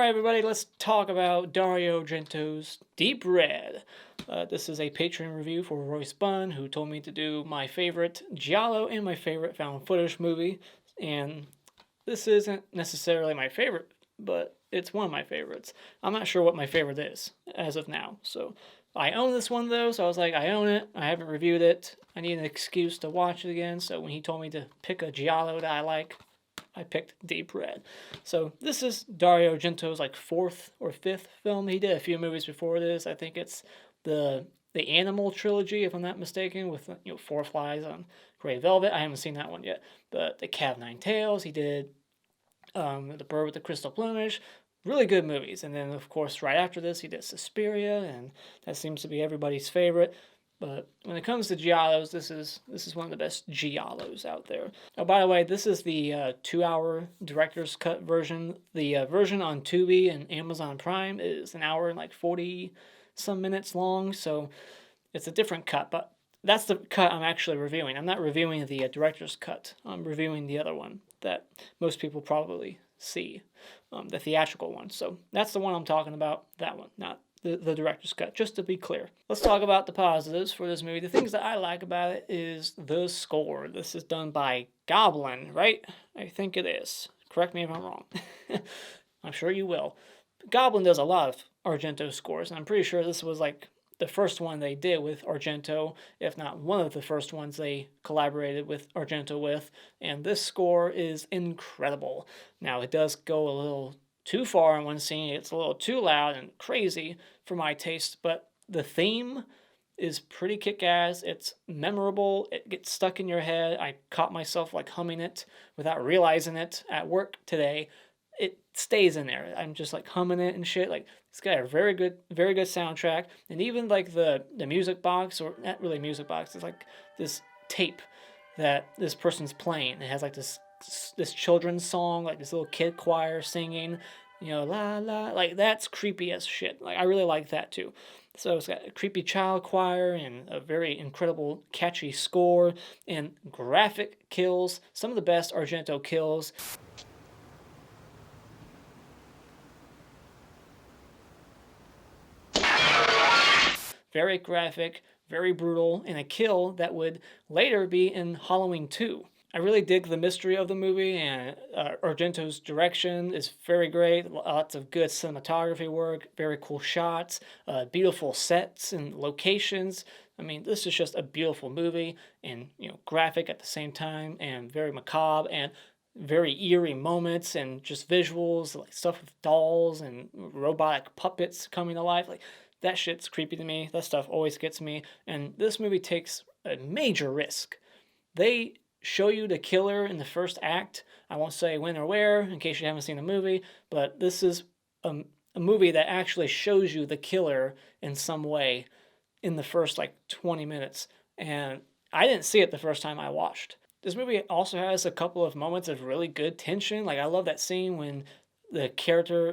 Alright everybody, let's talk about Dario Argento's Deep Red. This is a Patreon review for Royce Bunn, who told me to do my favorite Giallo and my favorite found footage movie. And this isn't necessarily my favorite, but it's one of my favorites. I'm not sure what my favorite is, as of now. So, I own this one though, so I was like, I own it. I haven't reviewed it. I need an excuse to watch it again, so when he told me to pick a Giallo that I like, I picked Deep Red. So this is Dario Argento's like fourth or fifth film. He did a few movies before this. I think it's the Animal trilogy, if I'm not mistaken, with Four Flies on Grey Velvet. I haven't seen that one yet. But The Cat of Nine Tails. He did The Bird with the Crystal Plumage. Really good movies. And then of course right after this he did Suspiria, and that seems to be everybody's favorite. But when it comes to Giallos, this is one of the best Giallos out there. Oh, by the way, this is the 2-hour director's cut version. The version on Tubi and Amazon Prime is an hour and like 40-some minutes long, so it's a different cut. But that's the cut I'm actually reviewing. I'm not reviewing the director's cut. I'm reviewing the other one that most people probably see, the theatrical one. So that's the one I'm talking about, that one, not the director's cut, just to be clear. Let's talk about the positives for this movie. The things that I like about it is the score. This is done by Goblin, right? I think it is. Correct me if I'm wrong. I'm sure you will. Goblin does a lot of Argento scores, and I'm pretty sure this was like the first one they did with Argento, if not one of the first ones they collaborated with Argento with, and this score is incredible. Now, it does go a little too far in one scene. It's a little too loud and crazy for my taste, but the theme is pretty kick-ass. It's memorable. It gets stuck in your head. I caught myself like humming it without realizing it at work today. It stays in there. I'm just like humming it and shit. Like, it's got a very good soundtrack, and even like the music box, or not really music box, it's like this tape that this person's playing. It has like this children's song, like this little kid choir singing, la la, like that's creepy as shit. Like, I really like that too. So it's got a creepy child choir and a very incredible catchy score and graphic kills, some of the best Argento kills. Very graphic, very brutal, and a kill that would later be in Halloween 2. I really dig the mystery of the movie, and Argento's direction is very great. Lots of good cinematography work, very cool shots, beautiful sets and locations. I mean, this is just a beautiful movie, and graphic at the same time, and very macabre, and very eerie moments, and just visuals, like stuff with dolls and robotic puppets coming to life. Like, that shit's creepy to me. That stuff always gets me. And this movie takes a major risk. They show you the killer in the first act. I won't say when or where in case you haven't seen the movie, but this is a movie that actually shows you the killer in some way in the first like 20 minutes. And I didn't see it the first time I watched. This movie also has a couple of moments of really good tension. Like, I love that scene when the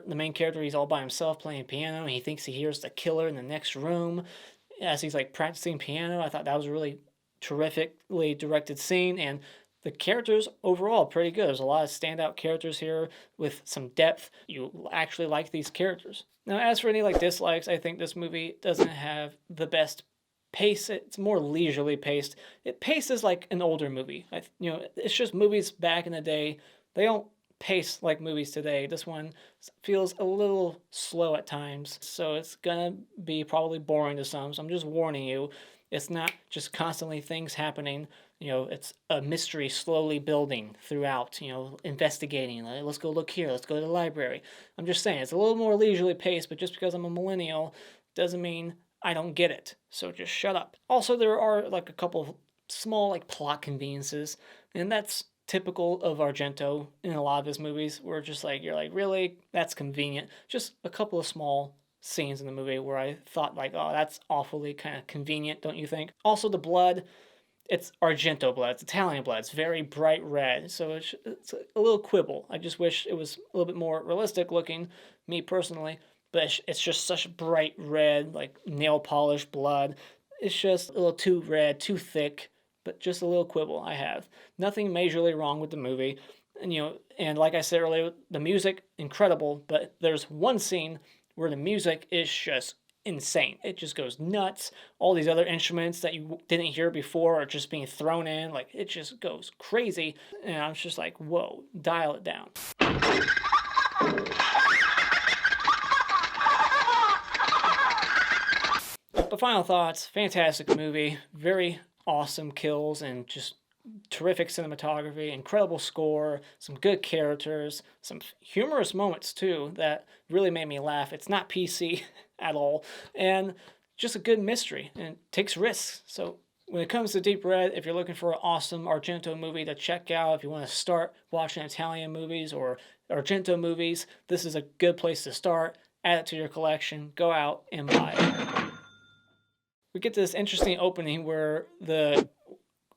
main character, he's all by himself playing piano, and he thinks he hears the killer in the next room as he's like practicing piano. I thought that was a really terrifically directed scene, and the characters overall pretty good. There's a lot of standout characters here with some depth. You actually like these characters. Now, as for any like dislikes, I think this movie doesn't have the best pace. It's more leisurely paced. It paces like an older movie. It's just movies back in the day. They don't pace like movies today. This one feels a little slow at times, so it's gonna be probably boring to some. So I'm just warning you, it's not just constantly things happening. It's a mystery slowly building throughout, investigating. Like, let's go look here, let's go to the library. I'm just saying, it's a little more leisurely paced, but just because I'm a millennial doesn't mean I don't get it. So just shut up. Also, there are like a couple of small like plot conveniences, and that's typical of Argento in a lot of his movies, where just like, you're like, really? That's convenient. Just a couple of small scenes in the movie where I thought like, oh, that's awfully kind of convenient, don't you think? Also, the blood, it's Argento blood. It's Italian blood. It's very bright red, so it's a little quibble. I just wish it was a little bit more realistic looking, me personally, but it's just such bright red, like nail polish blood. It's just a little too red, too thick, but just a little quibble I have. Nothing majorly wrong with the movie. And like I said earlier, the music, incredible, but there's one scene where the music is just insane. It just goes nuts. All these other instruments that you didn't hear before are just being thrown in. Like, it just goes crazy. And I'm just like, whoa, dial it down. But final thoughts, fantastic movie, very awesome kills and just terrific cinematography, incredible score, some good characters, some humorous moments too that really made me laugh. It's not PC at all, and just a good mystery, and it takes risks. So when it comes to Deep Red, if you're looking for an awesome Argento movie to check out, if you want to start watching Italian movies or Argento movies, this is a good place to start. Add it to your collection, go out and buy it. We get this interesting opening where the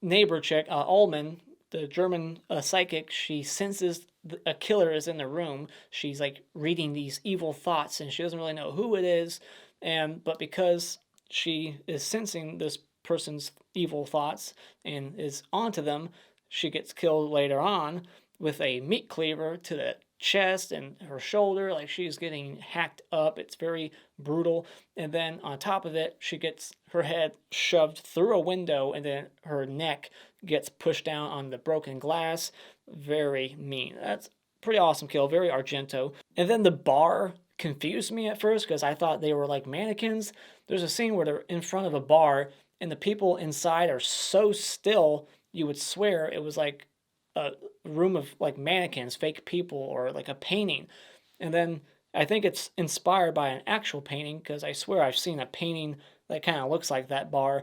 neighbor chick, Ullman, the German psychic, she senses a killer is in the room. She's like reading these evil thoughts, and she doesn't really know who it is. But because she is sensing this person's evil thoughts and is onto them, she gets killed later on with a meat cleaver to the chest and her shoulder. Like, she's getting hacked up. It's very brutal. And then on top of it, she gets her head shoved through a window, and then her neck gets pushed down on the broken glass. Very mean. That's pretty awesome kill. Very Argento. And then the bar confused me at first because I thought they were like mannequins. There's a scene where they're in front of a bar and the people inside are so still you would swear it was like a room of like mannequins, fake people, or like a painting. And then I think it's inspired by an actual painting because I swear I've seen a painting that kind of looks like that bar.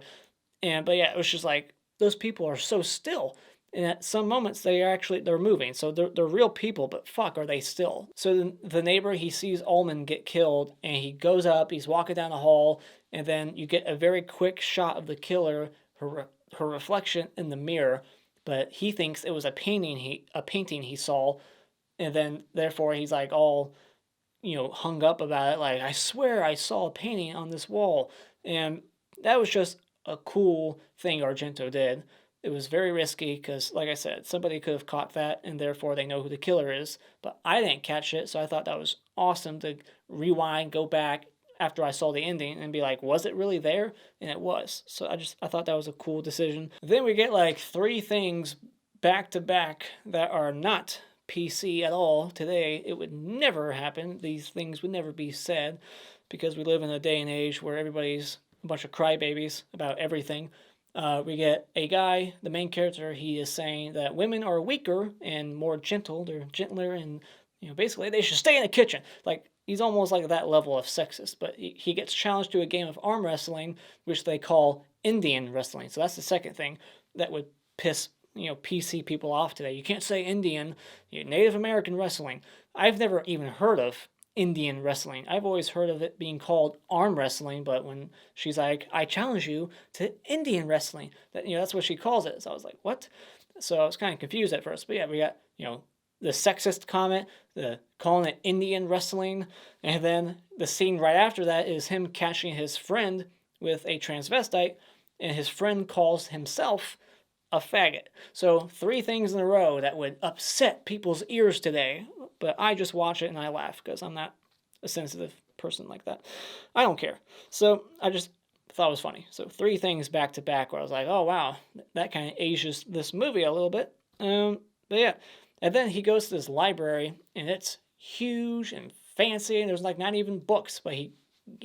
But yeah, it was just like those people are so still. And at some moments they're moving, so they're real people, but fuck, are they still? So the neighbor, he sees Ullman get killed, and he goes up, he's walking down the hall, and then you get a very quick shot of the killer, her reflection in the mirror, but he thinks it was a painting he saw, and then therefore he's like all hung up about it, like, I swear I saw a painting on this wall. And that was just a cool thing Argento did. It was very risky because, like I said, somebody could have caught that and therefore they know who the killer is. But I didn't catch it, so I thought that was awesome to rewind, go back after I saw the ending and be like, was it really there? And it was. So I thought that was a cool decision. Then we get like 3 things back to back that are not PC at all today. It would never happen. These things would never be said because we live in a day and age where everybody's a bunch of crybabies about everything. We get a guy, the main character, he is saying that women are weaker and more gentle. They're gentler, and basically they should stay in the kitchen. Like, he's almost like that level of sexist. But he gets challenged to a game of arm wrestling, which they call Indian wrestling. So that's the second thing that would piss PC people off today. You can't say Indian, Native American wrestling. I've never even heard of Indian wrestling. I've always heard of it being called arm wrestling, but when she's like, I challenge you to Indian wrestling, that's what she calls it. So I was like, what? So I was kind of confused at first. But yeah, we got, the sexist comment, the calling it Indian wrestling, and then the scene right after that is him catching his friend with a transvestite, and his friend calls himself a faggot. So 3 things in a row that would upset people's ears today, but I just watch it and I laugh because I'm not a sensitive person like that. I don't care. So I just thought it was funny. So 3 things back to back where I was like, oh wow, that kind of ages this movie a little bit. But yeah, and then he goes to this library and it's huge and fancy, and there's like not even books, but he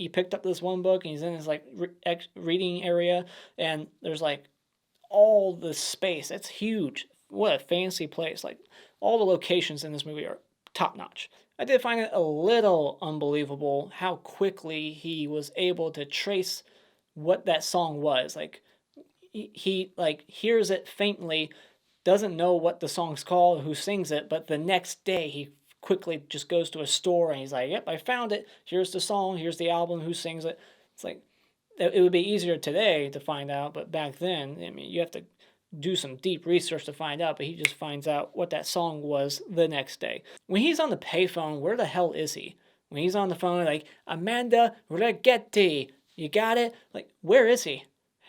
picked up this one book and he's in his like reading area, and there's like all the space. It's huge. What a fancy place. Like, all the locations in this movie are top notch. I did find it a little unbelievable how quickly he was able to trace what that song was. Like, he like hears it faintly, doesn't know what the song's called, who sings it, but the next day he quickly just goes to a store and he's like, yep, I found it. Here's the song, here's the album, who sings it. It's like, it would be easier today to find out, but back then, I mean, you have to do some deep research to find out, but he just finds out what that song was the next day. When he's on the payphone, where the hell is he? When he's on the phone, like, Amanda Rigetti, you got it? Like, where is he?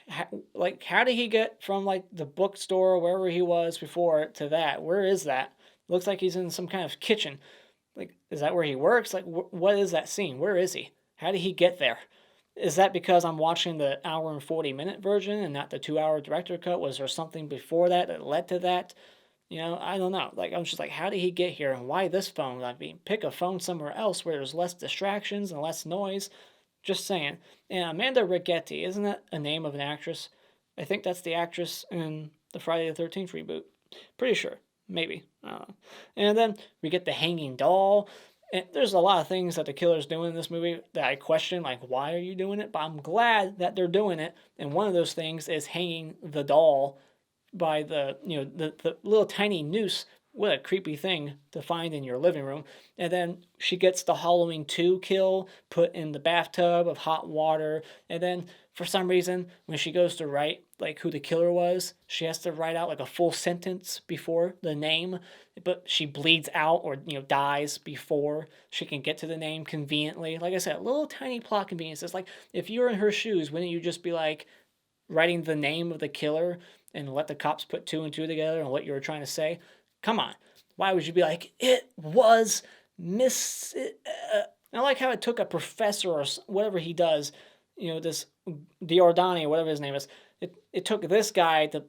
How did he get from, like, the bookstore, wherever he was before, to that? Where is that? Looks like he's in some kind of kitchen. Like, is that where he works? Like, what is that scene? Where is he? How did he get there? Is that because I'm watching the hour and 40-minute version and not the 2-hour director cut? Was there something before that that led to that? I don't know. Like, I'm just like, how did he get here and why this phone? I mean, pick a phone somewhere else where there's less distractions and less noise. Just saying. And Amanda Rigetti, isn't that a name of an actress? I think that's the actress in the Friday the 13th reboot. Pretty sure. Maybe. I don't know. And then we get the hanging doll. And there's a lot of things that the killer's doing in this movie that I question, like, why are you doing it? But I'm glad that they're doing it. And one of those things is hanging the doll by the little tiny noose. What a creepy thing to find in your living room. And then she gets the Halloween 2 kill put in the bathtub of hot water. And then for some reason, when she goes to write like who the killer was, she has to write out like a full sentence before the name, but she bleeds out or dies before she can get to the name conveniently. Like I said, little tiny plot conveniences. Like if you were in her shoes, wouldn't you just be like writing the name of the killer and let the cops put 2 and 2 together and what you were trying to say? Come on. Why would you be like, it was Miss... I like how it took a professor or whatever he does, this Diordani or whatever his name is. It took this guy to,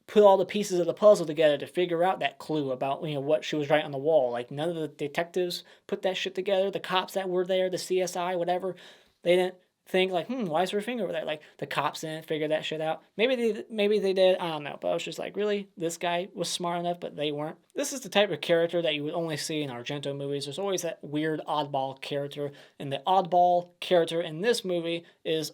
put all the pieces of the puzzle together to figure out that clue about, what she was writing on the wall. Like, none of the detectives put that shit together. The cops that were there, the CSI, whatever, they didn't think like, why is her finger over there? Like the cops didn't figure that shit out. Maybe they did. I don't know. But I was just like, really, this guy was smart enough, but they weren't. This is the type of character that you would only see in Argento movies. There's always that weird oddball character, and the oddball character in this movie is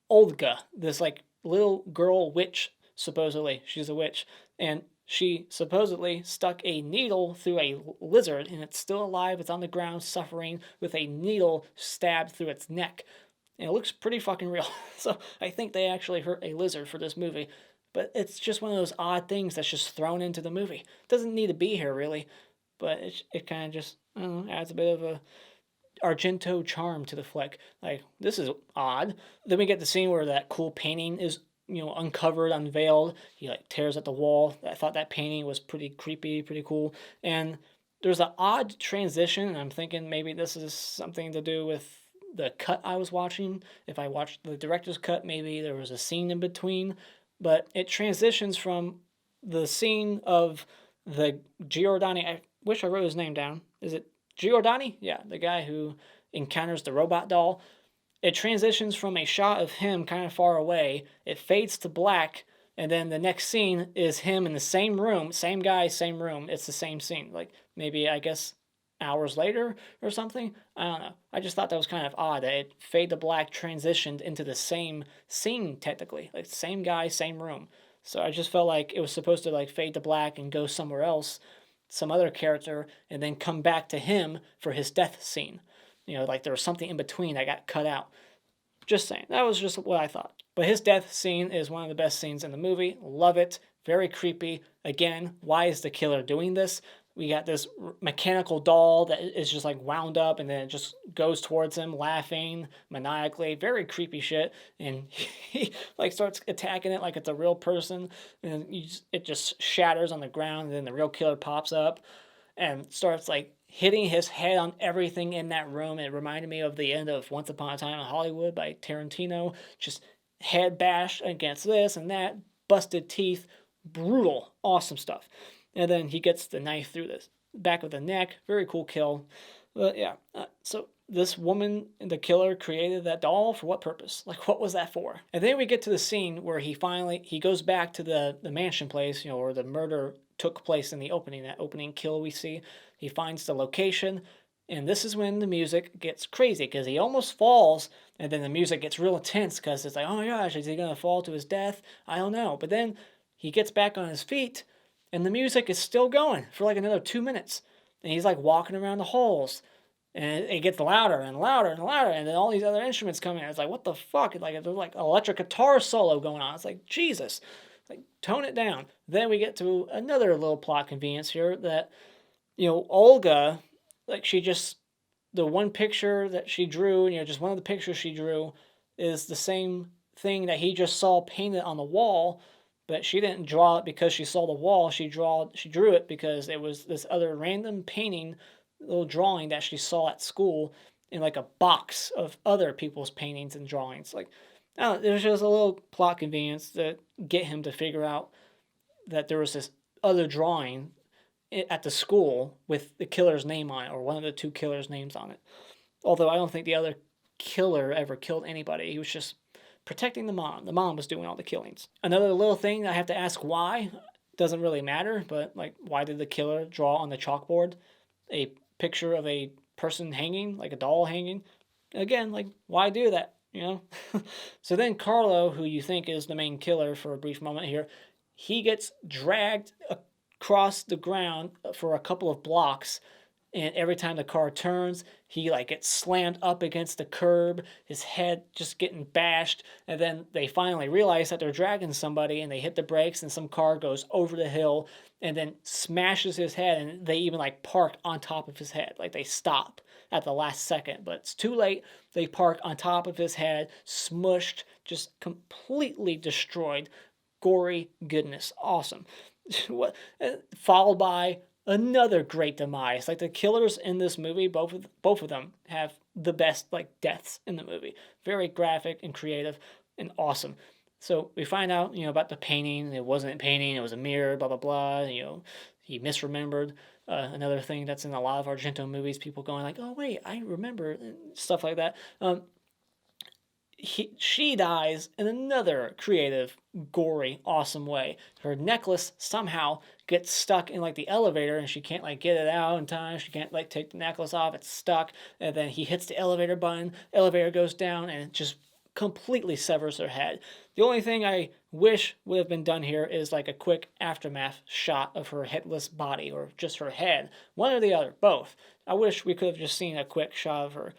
Olga, this like little girl witch. Supposedly, she's a witch, and she supposedly stuck a needle through a lizard, and it's still alive. It's on the ground, suffering with a needle stabbed through its neck. And it looks pretty fucking real. So I think they actually hurt a lizard for this movie. But it's just one of those odd things that's just thrown into the movie. It doesn't need to be here, really. But it kind of just, I don't know, adds a bit of a Argento charm to the flick. Like, this is odd. Then we get the scene where that cool painting is, uncovered, unveiled. He, like, tears at the wall. I thought that painting was pretty creepy, pretty cool. And there's an odd transition, and I'm thinking maybe this is something to do with the cut I was watching. If I watched the director's cut, maybe there was a scene in between, but it transitions from the scene of the Giordani. I wish I wrote his name down. Is it Giordani? Yeah, the guy who encounters the robot doll. It transitions from a shot of him kind of far away. It fades to black, and then the next scene is him in the same room, same guy, same room. It's the same scene. Like maybe, I guess, hours later or something. I don't know. I just thought that was kind of odd that it fade to black transitioned into the same scene technically. Like same guy, same room. So I just felt like it was supposed to like fade to black and go somewhere else, some other character, and then come back to him for his death scene. Like there was something in between that got cut out. Just saying. That was just what I thought. But his death scene is one of the best scenes in the movie. Love it. Very creepy. Again, why is the killer doing this? We got this mechanical doll that is just like wound up and then it just goes towards him laughing maniacally. Very creepy shit. And he like starts attacking it like it's a real person. And it just shatters on the ground. And then the real killer pops up and starts like hitting his head on everything in that room. It reminded me of the end of Once Upon a Time in Hollywood by Tarantino. Just head bashed against this and that. Busted teeth. Brutal. Awesome stuff. And then he gets the knife through the back of the neck. Very cool kill. But yeah, so this woman, the killer, created that doll for what purpose? Like, what was that for? And then we get to the scene where he goes back to the mansion place, where the murder took place in the opening, that opening kill we see. He finds the location, and this is when the music gets crazy, because he almost falls, and then the music gets real intense, because it's like, oh my gosh, is he going to fall to his death? I don't know. But then he gets back on his feet, and the music is still going for like another 2 minutes. And he's like walking around the halls. And it gets louder and louder and louder. And then all these other instruments come in. It's like, what the fuck? Like, there's like electric guitar solo going on. It's like, Jesus. Like, tone it down. Then we get to another little plot convenience here that, Olga, like the one picture that she drew, just one of the pictures she drew is the same thing that he just saw painted on the wall. but she didn't draw it because she saw the wall. She drew it because it was this other random painting, little drawing that she saw at school in like a box of other people's paintings and drawings. Like, I don't know, there's just a little plot convenience to get him to figure out that there was this other drawing at the school with the killer's name on it, or one of the two killers' names on it. Although I don't think the other killer ever killed anybody. He was just protecting the mom. The mom was doing all the killings. Another little thing I have to ask why, doesn't really matter, but like, why did the killer draw on the chalkboard a picture of a person hanging, like a doll hanging? Again, like, why do that, you know? So then Carlo, who you think is the main killer for a brief moment here, he gets dragged across the ground for a couple of blocks, and every time the car turns, he like gets slammed up against the curb, his head just getting bashed, and then they finally realize that they're dragging somebody, and they hit the brakes, and some car goes over the hill and then smashes his head, and they even like park on top of his head. Like, they stop at the last second, but it's too late. They park on top of his head, smushed, just completely destroyed. Gory goodness. Awesome. Followed by another great demise. Like, the killers in this movie, both of them have the best like deaths in the movie. Very graphic and creative and awesome. So we find out, about the painting. It wasn't a painting, it was a mirror, blah, blah, blah. He misremembered. Another thing that's in a lot of Argento movies, people going like, oh, wait, I remember, stuff like that. She dies in another creative, gory, awesome way. Her necklace somehow gets stuck in like the elevator, and she can't like get it out in time. She can't like take the necklace off. It's stuck, and then he hits the elevator button. Elevator goes down, and it just completely severs her head. The only thing I wish would have been done here is like a quick aftermath shot of her headless body, or just her head. One or the other, both. I wish we could have just seen a quick shot of her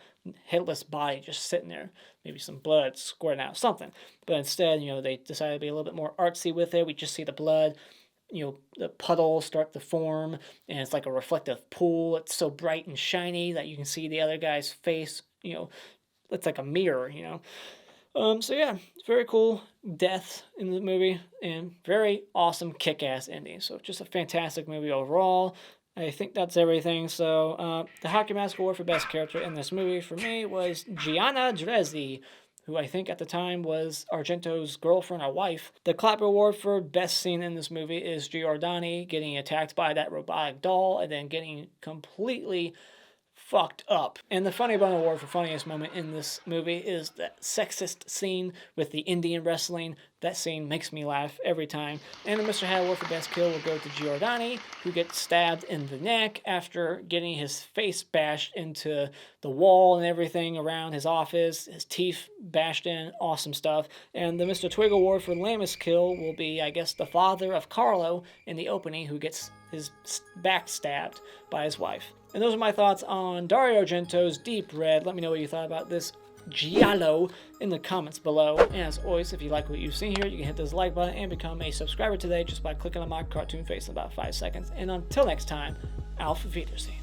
headless body just sitting there. Maybe some blood squirting out, something. But instead, they decided to be a little bit more artsy with it. We just see the blood, the puddles start to form, and it's like a reflective pool. It's so bright and shiny that you can see the other guy's face, it's like a mirror, So yeah, it's very cool death in the movie, and very awesome kick-ass ending. So just a fantastic movie overall. I think that's everything. So the Hockey Mask Award for Best Character in this movie for me was Gianna Brezzi, who I think at the time was Argento's girlfriend or wife. The Clapper Award for Best Scene in this movie is Giordani getting attacked by that robotic doll and then getting completely fucked up. And the Funny Bone Award for Funniest Moment in this movie is that sexist scene with the Indian wrestling. That scene makes me laugh every time. And the Mr. Hat Award for Best Kill will go to Giordani, who gets stabbed in the neck after getting his face bashed into the wall and everything around his office, his teeth bashed in, awesome stuff. And the Mr. Twig Award for Lamest Kill will be, I guess, the father of Carlo in the opening, who gets his back stabbed by his wife. And those are my thoughts on Dario Argento's Deep Red. Let me know what you thought about this Giallo in the comments below. And as always, if you like what you've seen here, you can hit this like button and become a subscriber today just by clicking on my cartoon face in about 5 seconds. And until next time, Auf Wiedersehen.